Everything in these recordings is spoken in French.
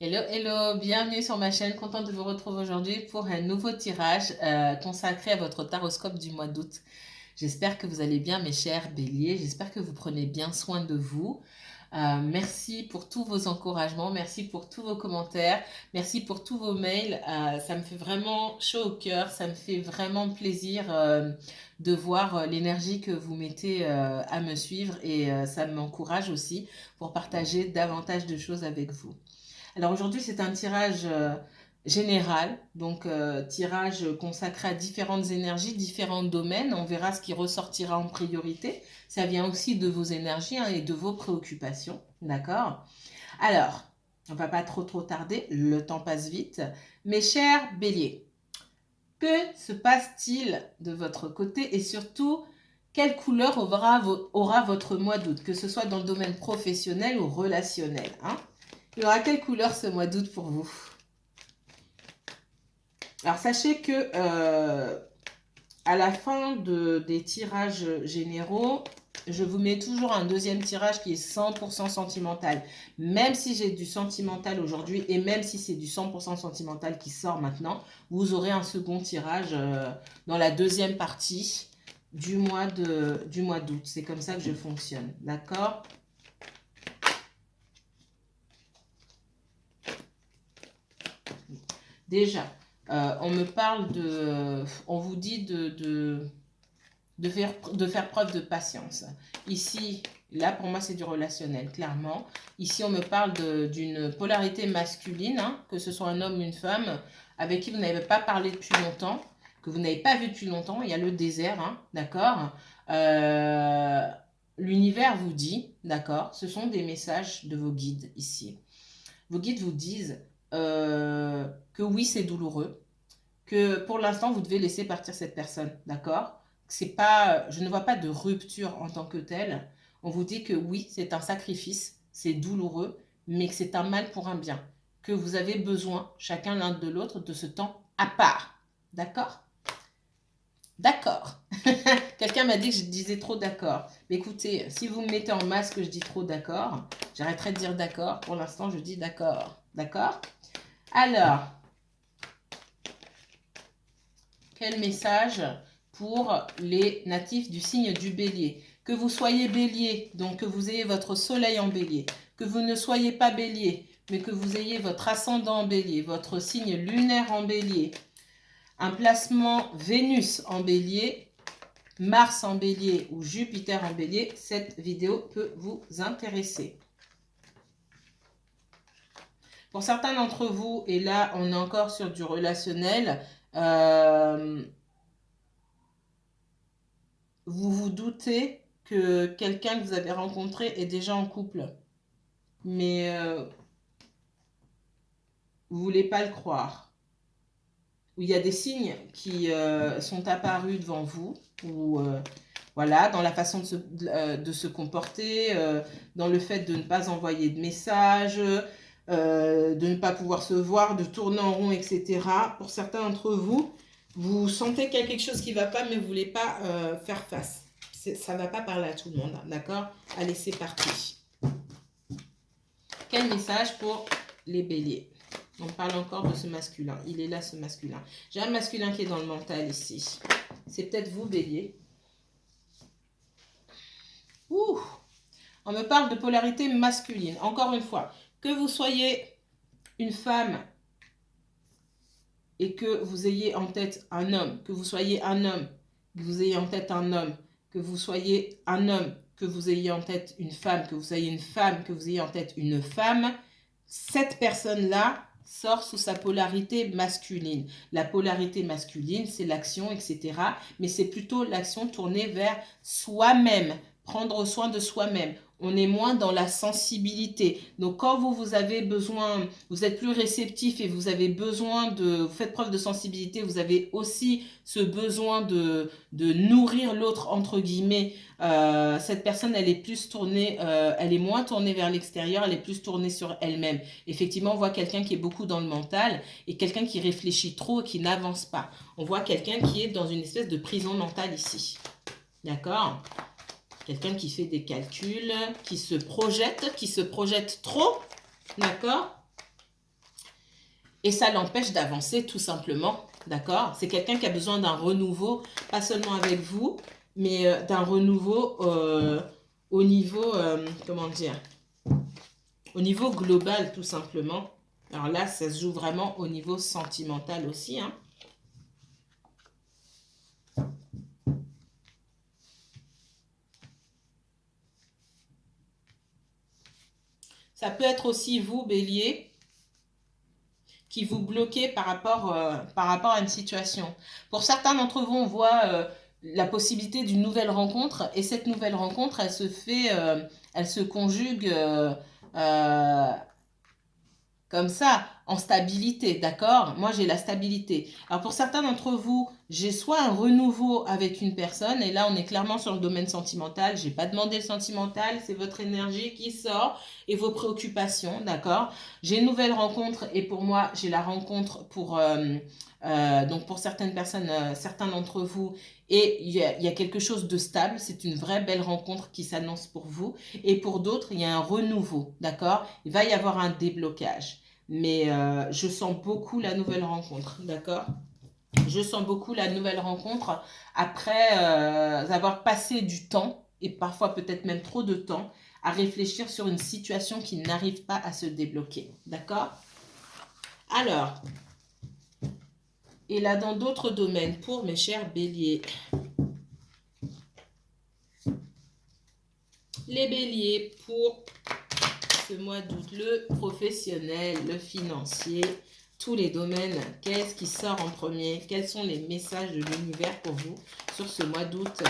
Hello, hello, bienvenue sur ma chaîne, contente de vous retrouver aujourd'hui pour un nouveau tirage consacré à votre taroscope du mois d'août. J'espère que vous allez bien mes chers béliers, j'espère que vous prenez bien soin de vous. Merci pour tous vos encouragements, merci pour tous vos commentaires, merci pour tous vos mails. Ça me fait vraiment chaud au cœur, ça me fait vraiment plaisir de voir l'énergie que vous mettez à me suivre et ça m'encourage aussi pour partager davantage de choses avec vous. Alors aujourd'hui, c'est un tirage général, donc tirage consacré à différentes énergies, différents domaines. On verra ce qui ressortira en priorité. Ça vient aussi de vos énergies et de vos préoccupations, d'accord? Alors, on va pas trop tarder, le temps passe vite. Mes chers béliers, que se passe-t-il de votre côté et surtout, quelle couleur aura votre mois d'août, que ce soit dans le domaine professionnel ou relationnel, hein? Il y aura quelle couleur ce mois d'août pour vous? Alors sachez que à la fin des tirages généraux, je vous mets toujours un deuxième tirage qui est 100% sentimental. Même si j'ai du sentimental aujourd'hui et même si c'est du 100% sentimental qui sort maintenant, vous aurez un second tirage dans la deuxième partie du mois d'août. C'est comme ça que je fonctionne, d'accord? Déjà, on me parle on vous dit de faire preuve de patience. Ici, là pour moi c'est du relationnel, clairement. Ici on me parle d'une polarité masculine, hein, que ce soit un homme ou une femme, avec qui vous n'avez pas parlé depuis longtemps, que vous n'avez pas vu depuis longtemps. Il y a le désert, hein, d'accord. L'univers vous dit, d'accord, ce sont des messages de vos guides ici. Vos guides vous disent que oui, c'est douloureux, que pour l'instant, vous devez laisser partir cette personne, d'accord? C'est pas, je ne vois pas de rupture en tant que telle. On vous dit que oui, c'est un sacrifice, c'est douloureux, mais que c'est un mal pour un bien, que vous avez besoin, chacun l'un de l'autre, de ce temps à part, d'accord? D'accord. Quelqu'un m'a dit que je disais trop d'accord. Mais écoutez, si vous me mettez en masque que je dis trop d'accord, j'arrêterai de dire d'accord. Pour l'instant, je dis d'accord. D'accord? Alors, quel message pour les natifs du signe du bélier? Que vous soyez bélier, donc que vous ayez votre soleil en bélier, que vous ne soyez pas bélier, mais que vous ayez votre ascendant en bélier, votre signe lunaire en bélier, un placement Vénus en bélier, Mars en bélier ou Jupiter en bélier, cette vidéo peut vous intéresser. Pour certains d'entre vous, et là on est encore sur du relationnel, vous vous doutez que quelqu'un que vous avez rencontré est déjà en couple, mais vous ne voulez pas le croire. Il y a des signes qui sont apparus devant vous, ou voilà, dans la façon de se comporter, dans le fait de ne pas envoyer de messages, de ne pas pouvoir se voir, de tourner en rond, etc. Pour certains d'entre vous, vous sentez qu'il y a quelque chose qui ne va pas, mais vous ne voulez pas faire face. Ça ne va pas parler à tout le monde, d'accord? Allez, c'est parti. Quel message pour les béliers? On parle encore de ce masculin. Il est là, ce masculin. J'ai un masculin qui est dans le mental ici. C'est peut-être vous, bélier. Ouh! On me parle de polarité masculine. Encore une fois, que vous soyez une femme et que vous ayez en tête un homme, que vous soyez un homme, que vous ayez en tête un homme, que vous soyez un homme, que vous ayez en tête une femme, que vous soyez une femme, que vous ayez en tête une femme, cette personne-là sort sous sa polarité masculine. La polarité masculine, c'est l'action, etc. Mais c'est plutôt l'action tournée vers soi-même, prendre soin de soi-même. On est moins dans la sensibilité. Donc quand vous avez besoin, vous êtes plus réceptif et vous avez besoin vous faites preuve de sensibilité, vous avez aussi ce besoin de nourrir l'autre, entre guillemets. Cette personne, elle est plus tournée, elle est moins tournée vers l'extérieur, elle est plus tournée sur elle-même. Effectivement, on voit quelqu'un qui est beaucoup dans le mental et quelqu'un qui réfléchit trop et qui n'avance pas. On voit quelqu'un qui est dans une espèce de prison mentale ici. D'accord? Quelqu'un qui fait des calculs, qui se projette trop. D'accord? Et ça l'empêche d'avancer tout simplement, d'accord? C'est quelqu'un qui a besoin d'un renouveau, pas seulement avec vous, mais d'un renouveau au niveau, comment dire, au niveau global tout simplement. Alors là, ça se joue vraiment au niveau sentimental aussi, hein. Ça peut être aussi vous, Bélier, qui vous bloquez par rapport à une situation. Pour certains d'entre vous, on voit la possibilité d'une nouvelle rencontre et cette nouvelle rencontre, elle se fait, elle se conjugue euh, comme ça, en stabilité, d'accord? Moi, j'ai la stabilité. Alors, pour certains d'entre vous, j'ai soit un renouveau avec une personne, et là, on est clairement sur le domaine sentimental. J'ai pas demandé le sentimental, c'est votre énergie qui sort et vos préoccupations, d'accord? J'ai une nouvelle rencontre, et pour moi, j'ai la rencontre pour... donc, pour certaines personnes, certains d'entre vous, et il y a quelque chose de stable, c'est une vraie belle rencontre qui s'annonce pour vous. Et pour d'autres, il y a un renouveau, d'accord? Il va y avoir un déblocage. Mais je sens beaucoup la nouvelle rencontre, d'accord? Je sens beaucoup la nouvelle rencontre après avoir passé du temps, et parfois peut-être même trop de temps, à réfléchir sur une situation qui n'arrive pas à se débloquer, d'accord? Alors, et là dans d'autres domaines, pour mes chers béliers, les béliers pour ce mois d'août, le professionnel, le financier, tous les domaines, qu'est-ce qui sort en premier? Quels sont les messages de l'univers pour vous sur ce mois d'août?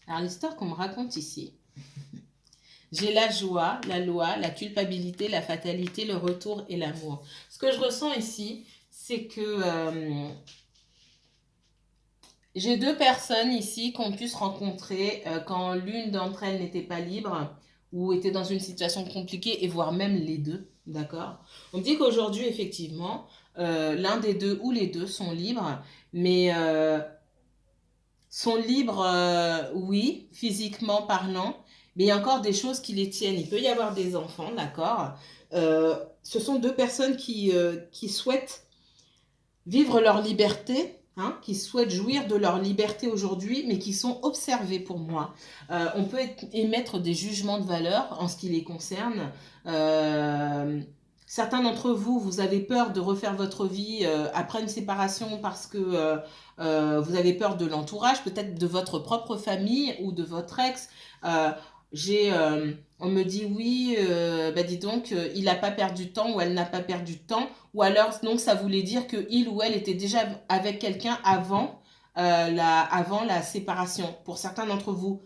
Alors l'histoire qu'on me raconte ici, j'ai la joie, la loi, la culpabilité, la fatalité, le retour et l'amour. Ce que je ressens ici, c'est que j'ai deux personnes ici qu'on pu se rencontrer quand l'une d'entre elles n'était pas libre ou était dans une situation compliquée, et voire même les deux, d'accord? On me dit qu'aujourd'hui, effectivement, l'un des deux ou les deux sont libres, mais sont libres, oui, physiquement parlant, mais il y a encore des choses qui les tiennent. Il peut y avoir des enfants, d'accord? Ce sont deux personnes qui souhaitent vivre leur liberté, hein, qui souhaitent jouir de leur liberté aujourd'hui, mais qui sont observés pour moi. On peut émettre des jugements de valeur en ce qui les concerne. Certains d'entre vous, vous avez peur de refaire votre vie après une séparation parce que vous avez peur de l'entourage, peut-être de votre propre famille ou de votre ex. Euh, on me dit oui, bah dis donc, il n'a pas perdu de temps ou elle n'a pas perdu de temps. Ou alors, donc, ça voulait dire que il ou elle était déjà avec quelqu'un avant la séparation. Pour certains d'entre vous,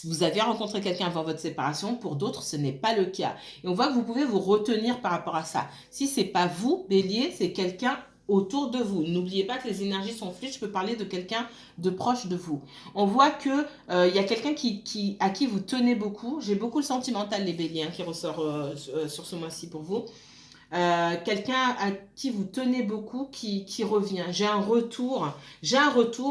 vous avez rencontré quelqu'un avant votre séparation. Pour d'autres, ce n'est pas le cas. Et on voit que vous pouvez vous retenir par rapport à ça. Si c'est pas vous, Bélier, c'est quelqu'un autour de vous. N'oubliez pas que les énergies sont fluides. Je peux parler de quelqu'un de proche de vous. On voit que il y a quelqu'un à qui vous tenez beaucoup. J'ai beaucoup le sentimental, les Béliers, hein, qui ressort sur ce mois-ci pour vous. Quelqu'un à qui vous tenez beaucoup qui revient. J'ai un retour,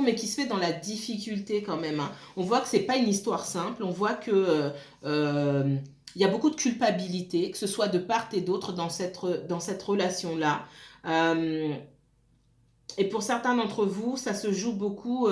mais qui se fait dans la difficulté quand même, hein. On voit que c'est pas une histoire simple. On voit que il y a beaucoup de culpabilité, que ce soit de part et d'autre dans cette relation-là. Euh, et pour certains d'entre vous, ça se joue beaucoup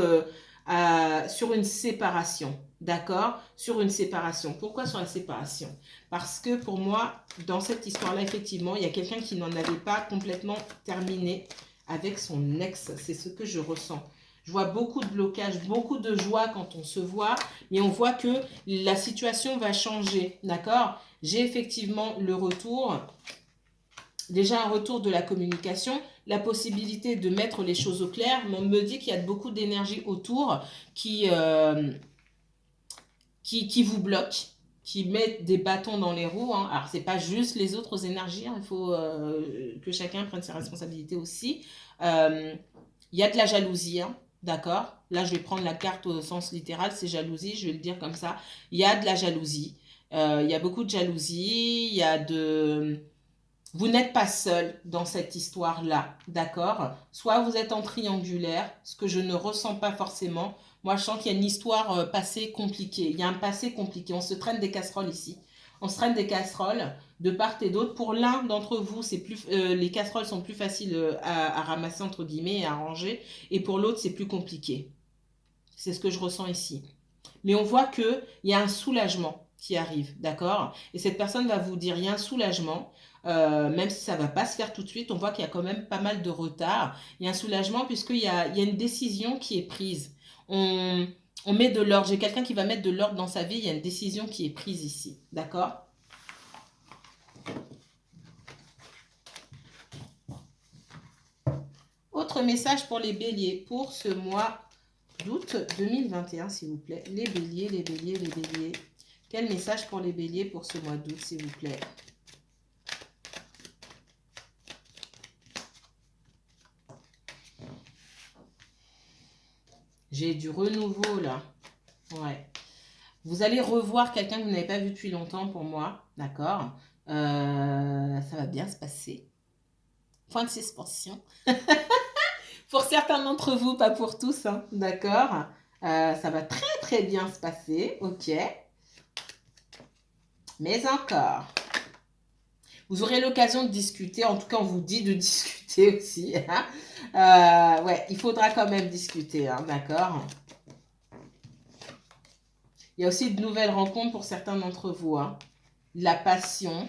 sur une séparation. D'accord? Sur une séparation. Pourquoi sur la séparation? Parce que pour moi, dans cette histoire-là, effectivement, il y a quelqu'un qui n'en avait pas complètement terminé avec son ex. C'est ce que je ressens. Je vois beaucoup de blocages, beaucoup de joie quand on se voit, mais on voit que la situation va changer. D'accord? J'ai effectivement le retour. Déjà un retour de la communication, la possibilité de mettre les choses au clair, mais on me dit qu'il y a beaucoup d'énergie autour qui vous bloque. qui met des bâtons dans les roues. Hein. Alors, c'est pas juste les autres énergies, hein. Il faut que chacun prenne ses responsabilités aussi. Il y a de la jalousie, hein. D'accord? Là, je vais prendre la carte au sens littéral, c'est jalousie, je vais le dire comme ça. Il y a de la jalousie. Il y a beaucoup de jalousie, il y a de... Vous n'êtes pas seul dans cette histoire-là, d'accord? Soit vous êtes en triangulaire, ce que je ne ressens pas forcément. Moi, je sens qu'il y a une histoire passée compliquée. Il y a un passé compliqué. On se traîne des casseroles ici. On se traîne des casseroles de part et d'autre. Pour l'un d'entre vous, les casseroles sont plus faciles à ramasser, entre guillemets, et à ranger. Et pour l'autre, c'est plus compliqué. C'est ce que je ressens ici. Mais on voit qu'il y a un soulagement qui arrive, d'accord? Et cette personne va vous dire, il y a un soulagement, même si ça ne va pas se faire tout de suite, on voit qu'il y a quand même pas mal de retard. Il y a un soulagement puisqu'il y a une décision qui est prise. On, on met de l'ordre. J'ai quelqu'un qui va mettre de l'ordre dans sa vie, il y a une décision qui est prise ici, d'accord? Autre message pour les béliers pour ce mois d'août 2021, s'il vous plaît. Les béliers, les béliers, les béliers. Quel message pour les béliers pour ce mois d'août, s'il vous plaît? J'ai du renouveau là. Ouais. Vous allez revoir quelqu'un que vous n'avez pas vu depuis longtemps pour moi. D'accord? Ça va bien se passer. Point de suspension. Pour certains d'entre vous, pas pour tous. Hein. D'accord? Ça va très très bien se passer. Ok. Mais encore. Vous aurez l'occasion de discuter. En tout cas, on vous dit de discuter aussi. Hein. Ouais, il faudra quand même discuter. Hein, d'accord? Il y a aussi de nouvelles rencontres pour certains d'entre vous. Hein. La passion,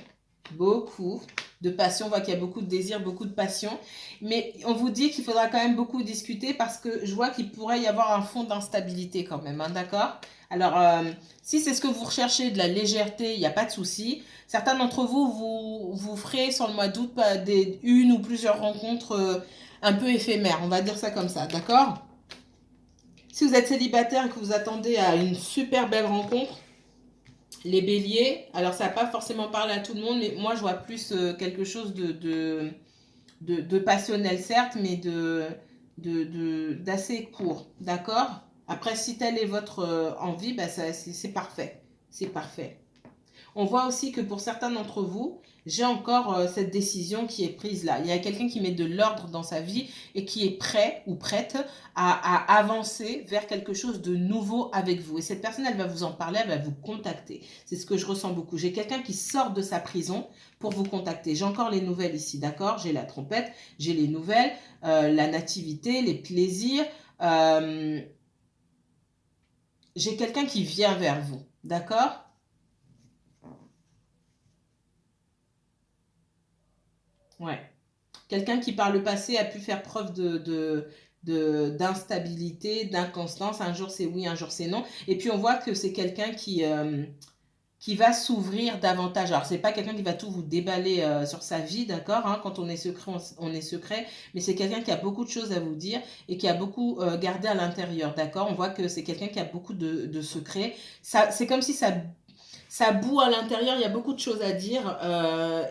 beaucoup de passion. On voit qu'il y a beaucoup de désir, beaucoup de passion. Mais on vous dit qu'il faudra quand même beaucoup discuter parce que je vois qu'il pourrait y avoir un fond d'instabilité quand même. Hein, d'accord? Alors, si c'est ce que vous recherchez, de la légèreté, il n'y a pas de souci. Certains d'entre vous, vous ferez sur le mois d'août une ou plusieurs rencontres un peu éphémères. On va dire ça comme ça. D'accord? Si vous êtes célibataire et que vous attendez à une super belle rencontre, les béliers, alors ça n'a pas forcément parlé à tout le monde, mais moi je vois plus quelque chose de passionnel certes, mais d'assez court, d'accord? Après, si telle est votre envie, bah, c'est parfait, c'est parfait. On voit aussi que pour certains d'entre vous, j'ai encore cette décision qui est prise là. Il y a quelqu'un qui met de l'ordre dans sa vie et qui est prêt ou prête à avancer vers quelque chose de nouveau avec vous. Et cette personne, elle va vous en parler, elle va vous contacter. C'est ce que je ressens beaucoup. J'ai quelqu'un qui sort de sa prison pour vous contacter. J'ai encore les nouvelles ici, d'accord? J'ai la trompette, j'ai les nouvelles, la nativité, les plaisirs. J'ai quelqu'un qui vient vers vous, d'accord? Ouais. Quelqu'un qui par le passé a pu faire preuve d'instabilité, d'inconstance. Un jour c'est oui, un jour c'est non. Et puis on voit que c'est quelqu'un qui va s'ouvrir davantage. Alors c'est pas quelqu'un qui va tout vous déballer sur sa vie, d'accord? Hein, quand on est secret, on est secret. Mais c'est quelqu'un qui a beaucoup de choses à vous dire et qui a beaucoup gardé à l'intérieur, d'accord? On voit que c'est quelqu'un qui a beaucoup de secrets. C'est comme si ça boue à l'intérieur, il y a beaucoup de choses à dire.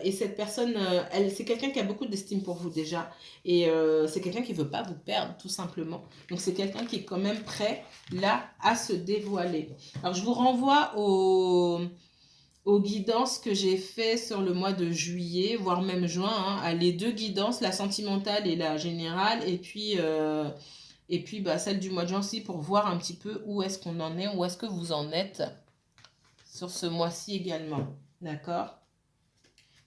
Et cette personne, c'est quelqu'un qui a beaucoup d'estime pour vous déjà. Et c'est quelqu'un qui ne veut pas vous perdre, tout simplement. Donc c'est quelqu'un qui est quand même prêt, là, à se dévoiler. Alors je vous renvoie aux guidances que j'ai fait sur le mois de juillet, voire même juin. Hein, à les deux guidances, la sentimentale et la générale. Et puis bah, celle du mois de juin aussi, pour voir un petit peu où est-ce qu'on en est, où est-ce que vous en êtes sur ce mois-ci également. D'accord?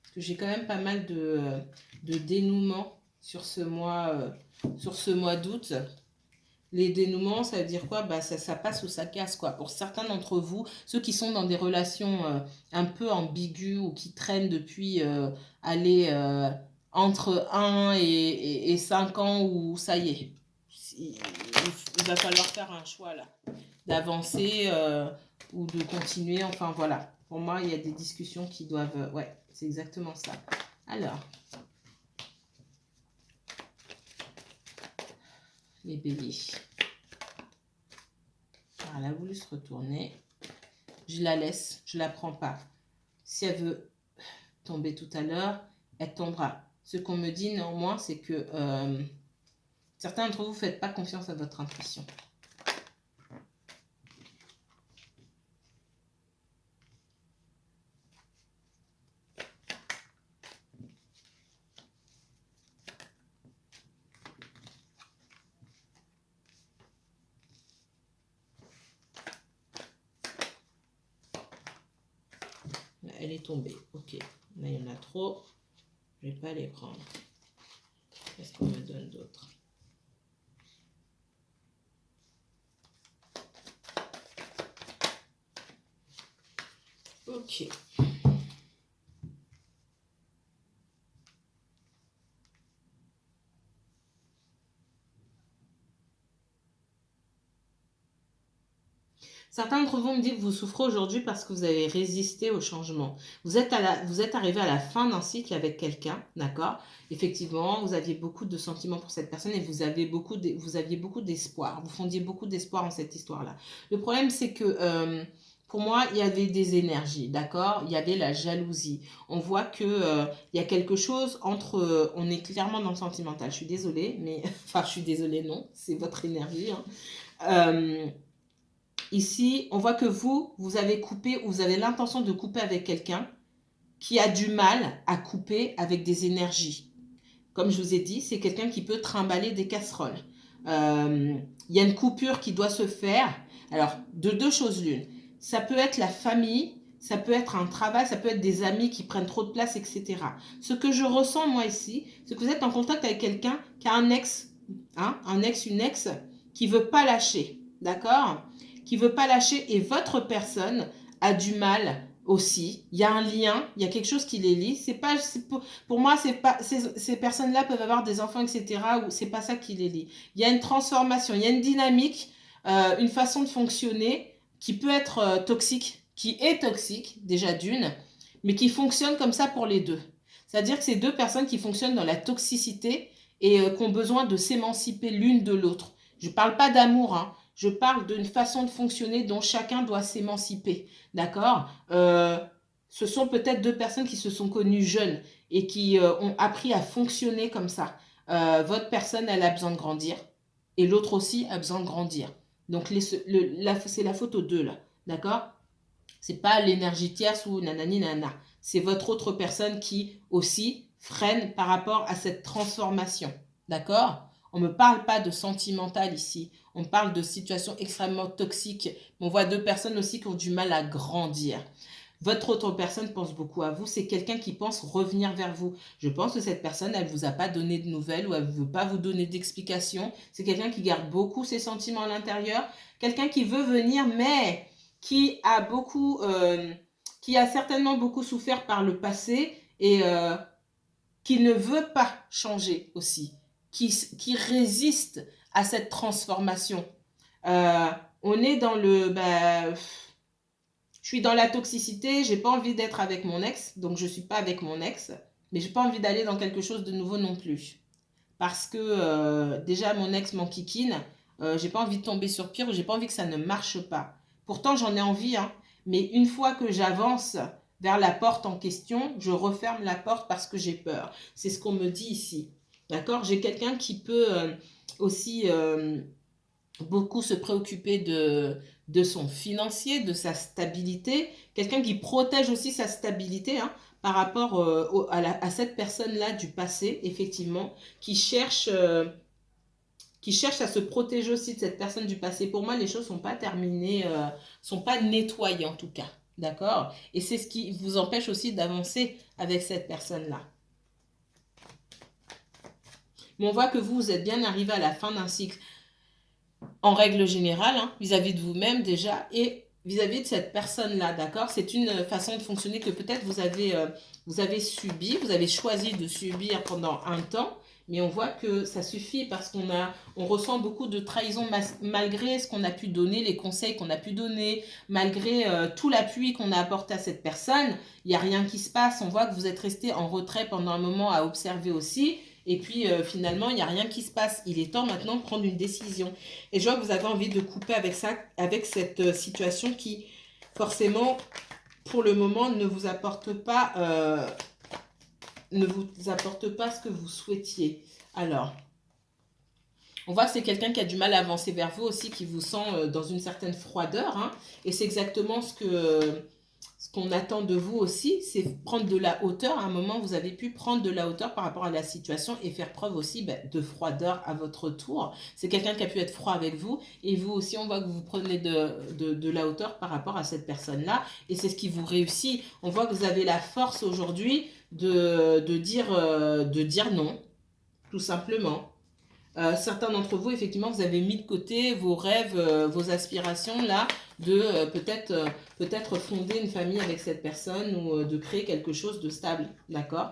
Parce que j'ai quand même pas mal de dénouements sur ce mois d'août. Les dénouements, ça veut dire quoi? Bah, ça passe ou ça casse, quoi. Pour certains d'entre vous, ceux qui sont dans des relations un peu ambiguës ou qui traînent depuis aller entre 1 et 5 ans, où ça y est, il va falloir faire un choix là, d'avancer ou de continuer. Enfin voilà, pour moi, il y a des discussions qui doivent... ouais, c'est exactement ça. Alors, les béliers. Alors, elle a voulu se retourner. je la laisse, je la prends pas. Si elle veut tomber tout à l'heure, elle tombera. Ce qu'on me dit néanmoins, c'est que certains d'entre vous ne faites pas confiance à votre intuition. Elle est tombée. Ok. Là, il y en a trop. Je ne vais pas les prendre. Qu'est-ce qu'on me donne d'autre? Ok. Certains d'entre vous me disent que vous souffrez aujourd'hui parce que vous avez résisté au changement. Vous êtes arrivé à la fin d'un cycle avec quelqu'un, d'accord? Effectivement, vous aviez beaucoup de sentiments pour cette personne et vous aviez beaucoup d'espoir. Vous fondiez beaucoup d'espoir en cette histoire-là. Le problème, c'est que pour moi, il y avait des énergies, d'accord? Il y avait la jalousie. On voit que il y a quelque chose entre... on est clairement dans le sentimental. Je suis désolée, mais... Enfin, je suis désolée, non. C'est votre énergie, hein. Ici, on voit que vous avez coupé ou vous avez l'intention de couper avec quelqu'un qui a du mal à couper avec des énergies. Comme je vous ai dit, c'est quelqu'un qui peut trimballer des casseroles. Il y a une coupure qui doit se faire. Alors, de deux choses l'une. Ça peut être la famille, ça peut être un travail, ça peut être des amis qui prennent trop de place, etc. Ce que je ressens, moi, ici, c'est que vous êtes en contact avec quelqu'un qui a un ex, une ex, qui ne veut pas lâcher. D'accord? Qui ne veut pas lâcher et votre personne a du mal aussi. Il y a un lien, il y a quelque chose qui les lie. Pour moi, ces personnes-là peuvent avoir des enfants, etc. Ou c'est pas ça qui les lie. Il y a une transformation, il y a une dynamique, une façon de fonctionner qui peut être toxique, qui est toxique déjà d'une, mais qui fonctionne comme ça pour les deux. C'est-à-dire que c'est deux personnes qui fonctionnent dans la toxicité et qui ont besoin de s'émanciper l'une de l'autre. Je ne parle pas d'amour, hein. Je parle d'une façon de fonctionner dont chacun doit s'émanciper, d'accord? Ce sont peut-être deux personnes qui se sont connues jeunes et qui ont appris à fonctionner comme ça. Votre personne, elle a besoin de grandir et l'autre aussi a besoin de grandir. Donc, c'est la photo 2, là, d'accord? C'est pas l'énergie tierce ou nanani nana. C'est votre autre personne qui aussi freine par rapport à cette transformation, d'accord? On ne me parle pas de sentimental ici. On parle de situations extrêmement toxiques. On voit deux personnes aussi qui ont du mal à grandir. Votre autre personne pense beaucoup à vous. C'est quelqu'un qui pense revenir vers vous. Je pense que cette personne, elle ne vous a pas donné de nouvelles ou elle ne veut pas vous donner d'explications. C'est quelqu'un qui garde beaucoup ses sentiments à l'intérieur. Quelqu'un qui veut venir, mais qui a certainement beaucoup souffert par le passé et qui ne veut pas changer aussi, qui résiste à cette transformation. On est dans le... je suis dans la toxicité, j'ai pas envie d'être avec mon ex, donc je suis pas avec mon ex, mais j'ai pas envie d'aller dans quelque chose de nouveau non plus. Parce que déjà mon ex m'enquiquine, j'ai pas envie de tomber sur pire ou j'ai pas envie que ça ne marche pas. Pourtant j'en ai envie, hein, mais une fois que j'avance vers la porte en question, je referme la porte parce que j'ai peur. C'est ce qu'on me dit ici. D'accord? J'ai quelqu'un qui peut aussi beaucoup se préoccuper de son financier, de sa stabilité. Quelqu'un qui protège aussi sa stabilité, hein, par rapport à cette personne-là du passé, effectivement, qui cherche à se protéger aussi de cette personne du passé. Pour moi, les choses ne sont pas terminées, sont pas nettoyées en tout cas. D'accord? Et c'est ce qui vous empêche aussi d'avancer avec cette personne-là. Mais on voit que vous êtes bien arrivé à la fin d'un cycle, en règle générale, hein, vis-à-vis de vous-même déjà, et vis-à-vis de cette personne-là, d'accord? C'est une façon de fonctionner que peut-être vous avez subi, vous avez choisi de subir pendant un temps, mais on voit que ça suffit parce on ressent beaucoup de trahison malgré ce qu'on a pu donner, les conseils qu'on a pu donner, malgré tout l'appui qu'on a apporté à cette personne. Il n'y a rien qui se passe. On voit que vous êtes resté en retrait pendant un moment à observer aussi. Et puis finalement, il n'y a rien qui se passe. Il est temps maintenant de prendre une décision. Et je vois que vous avez envie de couper avec ça, avec cette situation qui forcément, pour le moment, ne vous apporte pas ce que vous souhaitiez. Alors, on voit que c'est quelqu'un qui a du mal à avancer vers vous aussi, qui vous sent dans une certaine froideur. Hein, et c'est exactement ce qu'on attend de vous aussi, c'est prendre de la hauteur. À un moment, vous avez pu prendre de la hauteur par rapport à la situation et faire preuve aussi de froideur à votre tour. C'est quelqu'un qui a pu être froid avec vous et vous aussi, on voit que vous prenez de la hauteur par rapport à cette personne-là et c'est ce qui vous réussit. On voit que vous avez la force aujourd'hui de dire non, tout simplement. Certains d'entre vous, effectivement, vous avez mis de côté vos rêves, vos aspirations, là, de peut-être fonder une famille avec cette personne ou de créer quelque chose de stable, d'accord?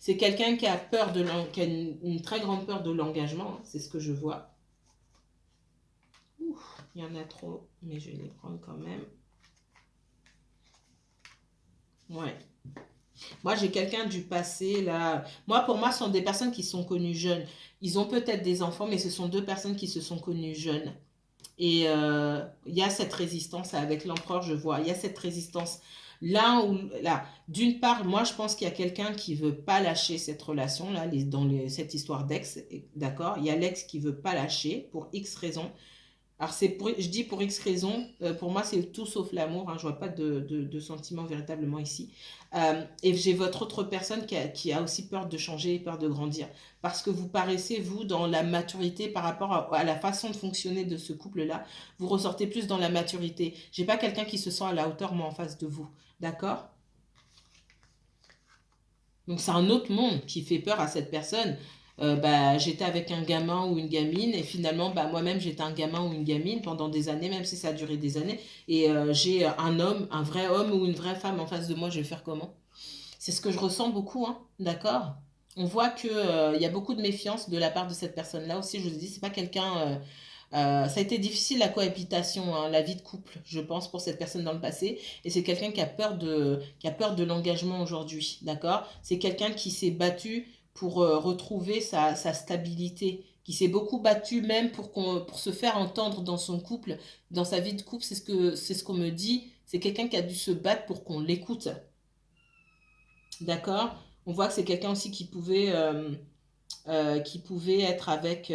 C'est quelqu'un qui a peur qui a une très grande peur de l'engagement, hein, c'est ce que je vois. Ouf, il y en a trop, mais je vais les prendre quand même. Ouais. Moi, j'ai quelqu'un du passé, là. Moi, pour moi, ce sont des personnes qui sont connues jeunes. Ils ont peut-être des enfants, mais ce sont deux personnes qui se sont connues jeunes. Et il y a cette résistance avec l'empereur, je vois. Il y a cette résistance. Là, d'une part, moi, je pense qu'il y a quelqu'un qui veut pas lâcher cette relation-là, cette histoire d'ex, d'accord? Il y a l'ex qui veut pas lâcher pour X raisons. Alors, je dis pour X raisons, pour moi, c'est tout sauf l'amour. Hein, je vois pas de sentiment véritablement ici. Et j'ai votre autre personne qui a aussi peur de changer et peur de grandir. Parce que vous paraissez, vous, dans la maturité par rapport à la façon de fonctionner de ce couple-là. Vous ressortez plus dans la maturité. J'ai pas quelqu'un qui se sent à la hauteur, moi, en face de vous. D'accord? Donc c'est un autre monde qui fait peur à cette personne. J'étais avec un gamin ou une gamine et finalement moi-même j'étais un gamin ou une gamine pendant des années, même si ça a duré des années. Et j'ai un homme, un vrai homme ou une vraie femme en face de moi, je vais faire comment? C'est ce que je ressens beaucoup, hein, d'accord? On voit que, il y a beaucoup de méfiance de la part de cette personne-là aussi. Je vous dis, c'est pas quelqu'un. Ça a été difficile la cohabitation, hein, la vie de couple, je pense, pour cette personne dans le passé. Et c'est quelqu'un qui a peur de l'engagement aujourd'hui, d'accord? C'est quelqu'un qui s'est battu pour retrouver sa stabilité, qui s'est beaucoup battu même pour se faire entendre dans son couple, dans sa vie de couple. C'est ce qu'on me dit. C'est quelqu'un qui a dû se battre pour qu'on l'écoute, d'accord? On voit que c'est quelqu'un aussi qui pouvait être avec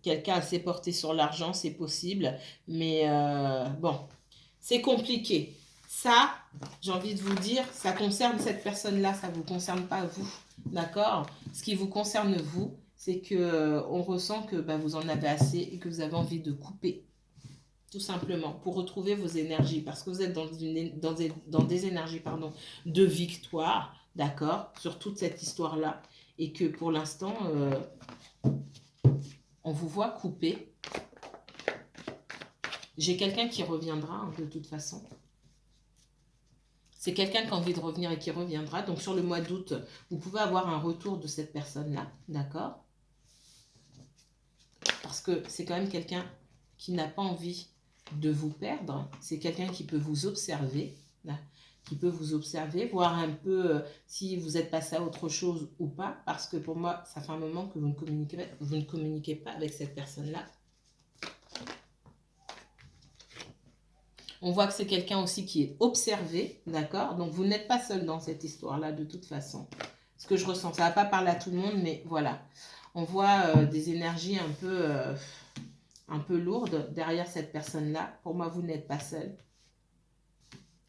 quelqu'un assez porté sur l'argent, c'est possible. Mais bon, c'est compliqué. Ça, j'ai envie de vous dire, ça concerne cette personne-là, ça ne vous concerne pas vous. D'accord? Ce qui vous concerne vous, c'est que on ressent que vous en avez assez et que vous avez envie de couper. Tout simplement, pour retrouver vos énergies. Parce que vous êtes dans des énergies de victoire, d'accord? Sur toute cette histoire-là. Et que pour l'instant, on vous voit couper. J'ai quelqu'un qui reviendra, hein, de toute façon. C'est quelqu'un qui a envie de revenir et qui reviendra. Donc sur le mois d'août, vous pouvez avoir un retour de cette personne-là, d'accord? Parce que c'est quand même quelqu'un qui n'a pas envie de vous perdre. C'est quelqu'un qui peut vous observer, là, qui peut vous observer, voir un peu si vous êtes passé à autre chose ou pas. Parce que pour moi, ça fait un moment que vous ne communiquez pas avec cette personne-là. On voit que c'est quelqu'un aussi qui est observé, d'accord? Donc, vous n'êtes pas seul dans cette histoire-là, de toute façon. Ce que je ressens, ça ne va pas parler à tout le monde, mais voilà. On voit des énergies un peu lourdes derrière cette personne-là. Pour moi, vous n'êtes pas seul.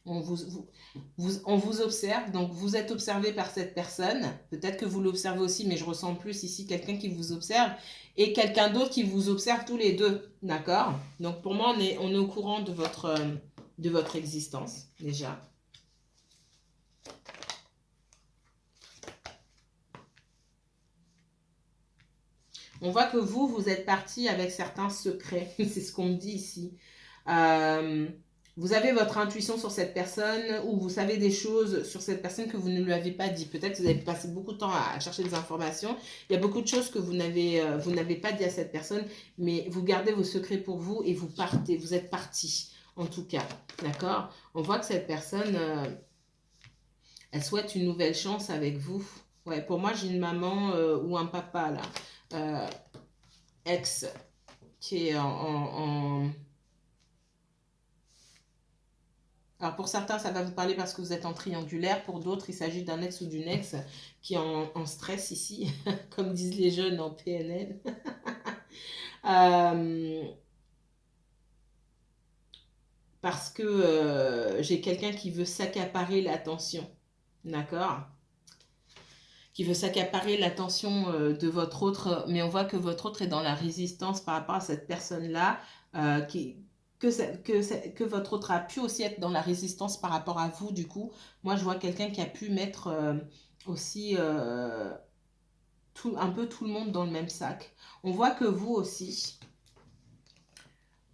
On vous observe, donc vous êtes observé par cette personne. Peut-être que vous l'observez aussi, mais je ressens plus ici quelqu'un qui vous observe et quelqu'un d'autre qui vous observe tous les deux, d'accord? Donc pour moi, on est au courant de votre existence, déjà. On voit que vous êtes parti avec certains secrets. C'est ce qu'on me dit ici. Vous avez votre intuition sur cette personne ou vous savez des choses sur cette personne que vous ne lui avez pas dit. Peut-être que vous avez passé beaucoup de temps à chercher des informations. Il y a beaucoup de choses que vous n'avez pas dit à cette personne, mais vous gardez vos secrets pour vous et vous partez. Vous êtes parti, en tout cas. D'accord? On voit que cette personne, elle souhaite une nouvelle chance avec vous. Ouais, pour moi, j'ai une maman ou un papa, là. Ex. qui est Alors pour certains, ça va vous parler parce que vous êtes en triangulaire. Pour d'autres, il s'agit d'un ex ou d'une ex qui est en stress ici, comme disent les jeunes en PNL. Parce que j'ai quelqu'un qui veut s'accaparer l'attention. D'accord? Qui veut s'accaparer l'attention de votre autre, mais on voit que votre autre est dans la résistance par rapport à cette personne-là, que votre autre a pu aussi être dans la résistance par rapport à vous, du coup. Moi, je vois quelqu'un qui a pu mettre aussi un peu tout le monde dans le même sac. On voit que vous aussi,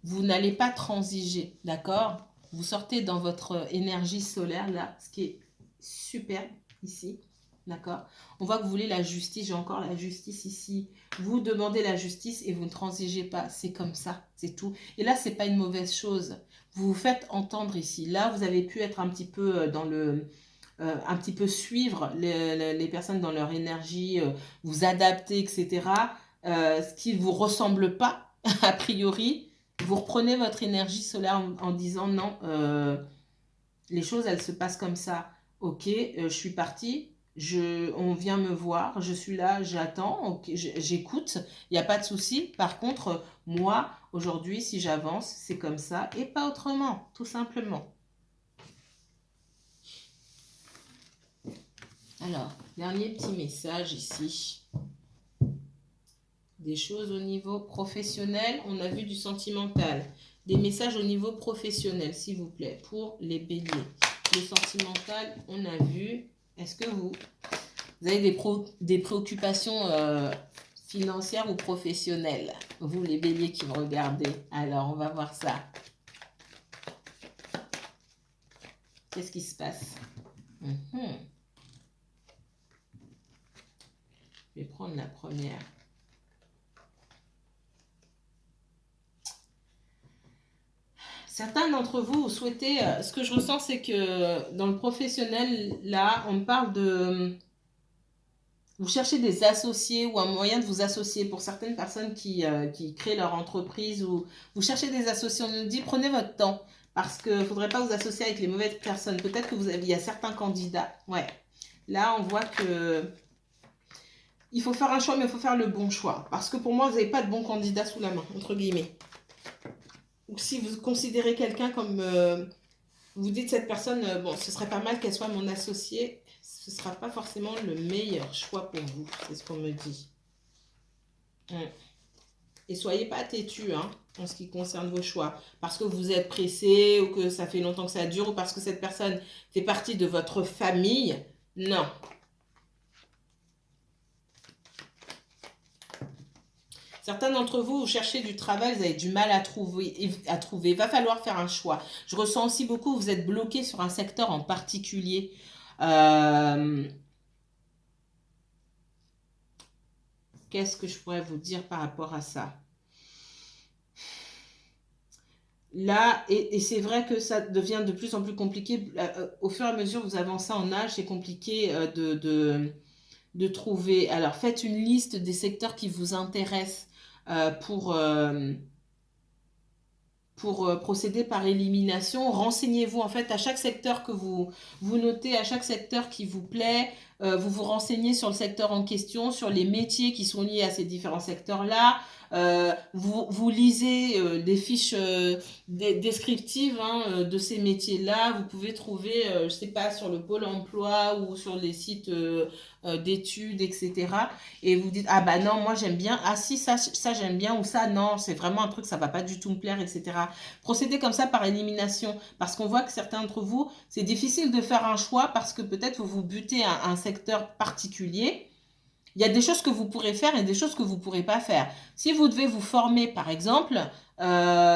vous n'allez pas transiger, d'accord? Vous sortez dans votre énergie solaire, là, ce qui est super ici. D'accord? On voit que vous voulez la justice. J'ai encore la justice ici. Vous demandez la justice et vous ne transigez pas. C'est comme ça. C'est tout. Et là, c'est pas une mauvaise chose. Vous vous faites entendre ici. Là, vous avez pu être un petit peu dans le... un petit peu suivre les personnes dans leur énergie, vous adapter, etc. Ce qui ne vous ressemble pas, a priori. Vous reprenez votre énergie solaire en disant non, les choses, elles se passent comme ça. Ok, je suis partie. On vient me voir, je suis là, j'attends, okay, j'écoute, il n'y a pas de souci. Par contre, moi, aujourd'hui, si j'avance, c'est comme ça et pas autrement, tout simplement. Alors, dernier petit message ici. Des choses au niveau professionnel, on a vu du sentimental. Des messages au niveau professionnel, s'il vous plaît, pour les béliers. Le sentimental, on a vu. Est-ce que vous avez des préoccupations financières ou professionnelles? Vous, les béliers qui me regardez. Alors, on va voir ça. Qu'est-ce qui se passe? Je vais prendre la première. Certains d'entre vous souhaitez... ce que je ressens, c'est que dans le professionnel, là, on parle de... Vous cherchez des associés ou un moyen de vous associer pour certaines personnes qui créent leur entreprise ou vous cherchez des associés. On nous dit prenez votre temps parce qu'il ne faudrait pas vous associer avec les mauvaises personnes. Peut-être que il y a certains candidats. Ouais. Là, on voit que il faut faire un choix, mais il faut faire le bon choix. Parce que pour moi, vous n'avez pas de bon candidat sous la main, entre guillemets. Ou si vous considérez quelqu'un comme... vous dites cette personne, bon, ce serait pas mal qu'elle soit mon associé. Ce ne sera pas forcément le meilleur choix pour vous. C'est ce qu'on me dit. Et soyez pas têtus en ce qui concerne vos choix. Parce que vous êtes pressé ou que ça fait longtemps que ça dure ou parce que cette personne fait partie de votre famille. Non. Certains d'entre vous, vous cherchez du travail, vous avez du mal à trouver. Il va falloir faire un choix. Je ressens aussi beaucoup, vous êtes bloqué sur un secteur en particulier. Qu'est-ce que je pourrais vous dire par rapport à ça? Là, et c'est vrai que ça devient de plus en plus compliqué. Au fur et à mesure que vous avancez en âge, c'est compliqué de trouver. Alors, faites une liste des secteurs qui vous intéressent pour procéder par élimination. Renseignez-vous en fait à chaque secteur que vous notez, à chaque secteur qui vous plaît. Vous vous renseignez sur le secteur en question, sur les métiers qui sont liés à ces différents secteurs-là. Vous lisez des fiches descriptives de ces métiers-là. Vous pouvez trouver, je ne sais pas, sur le Pôle emploi ou sur les sites d'études, etc. Et vous dites, ah bah non, moi j'aime bien, ah si, ça j'aime bien, ou ça non, c'est vraiment un truc, ça va pas du tout me plaire, etc. Procédez comme ça par élimination, parce qu'on voit que certains d'entre vous, c'est difficile de faire un choix parce que peut-être vous vous butez à un secteur particulier. Il y a des choses que vous pourrez faire et des choses que vous ne pourrez pas faire. Si vous devez vous former, par exemple,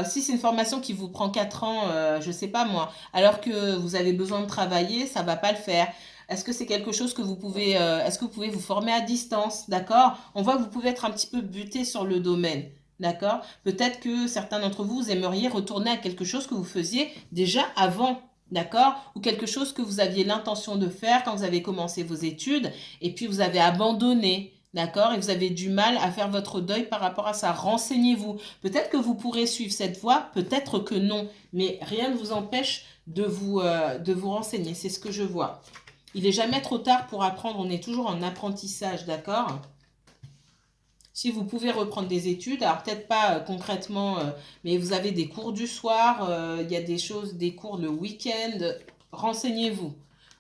si c'est une formation qui vous prend 4 ans, je ne sais pas moi, alors que vous avez besoin de travailler, ça ne va pas le faire. Est-ce que c'est quelque chose que vous pouvez, est-ce que vous pouvez vous former à distance, d'accord? On voit que vous pouvez être un petit peu buté sur le domaine, d'accord? Peut-être que certains d'entre vous, vous aimeriez retourner à quelque chose que vous faisiez déjà avant, d'accord? Ou quelque chose que vous aviez l'intention de faire quand vous avez commencé vos études et puis vous avez abandonné, D'accord? Et vous avez du mal à faire votre deuil par rapport à ça. Renseignez-vous. Peut-être que vous pourrez suivre cette voie, peut-être que non. Mais rien ne vous empêche de vous renseigner. C'est ce que je vois. Il n'est jamais trop tard pour apprendre. On est toujours en apprentissage, d'accord? Si vous pouvez reprendre des études, alors peut-être pas concrètement, mais vous avez des cours du soir, il y a des choses, des cours le week-end. Renseignez-vous.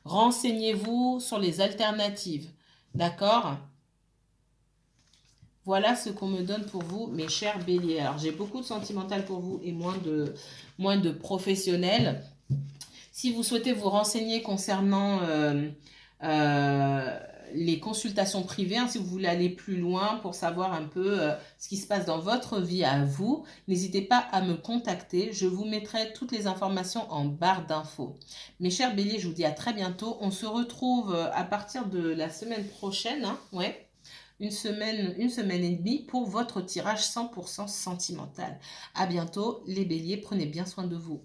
Renseignez-vous sur les alternatives. D'accord? Voilà ce qu'on me donne pour vous, mes chers béliers. Alors, j'ai beaucoup de sentimental pour vous et moins de professionnel. Si vous souhaitez vous renseigner concernant euh, les consultations privées, hein, si vous voulez aller plus loin pour savoir un peu ce qui se passe dans votre vie à vous, n'hésitez pas à me contacter. Je vous mettrai toutes les informations en barre d'infos. Mes chers béliers, je vous dis à très bientôt. On se retrouve à partir de la semaine prochaine. Hein, ouais. Une semaine et demie pour votre tirage 100% sentimental. À bientôt les béliers, prenez bien soin de vous.